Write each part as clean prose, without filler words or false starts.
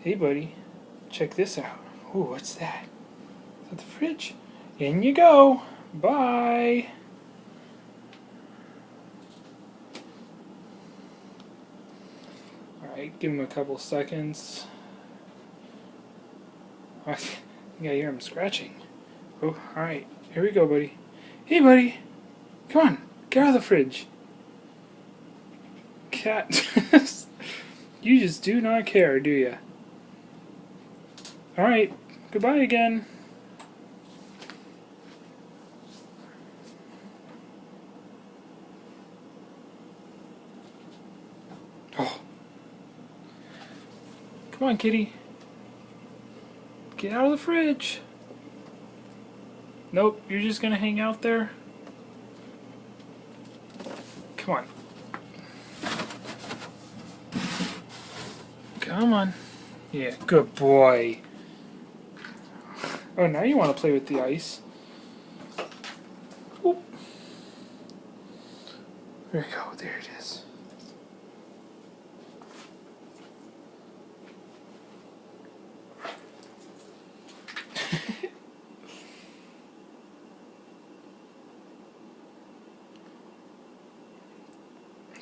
Hey buddy, check this out. Ooh, what's that? Is that the fridge? In you go. Bye. Alright, give him a couple seconds. I think I hear him scratching. Oh, alright. Here we go, buddy. Hey buddy. Come on. Get out of the fridge. Cat. You just do not care, do ya? Alright. Goodbye again. Oh. Come on, kitty. Get out of the fridge. Nope, you're just gonna hang out there? Come on. Come on. Yeah, good boy. Oh, now you want to play with the ice. Oop. There we go. There it is.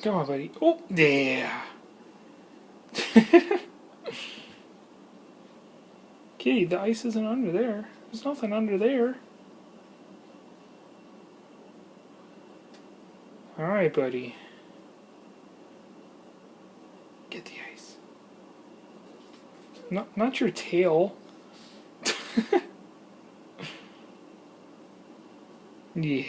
Come on, buddy. Oh, yeah. Kitty, the ice isn't under there. There's nothing under there. Alright, buddy. Get the ice. Not your tail. Yeah.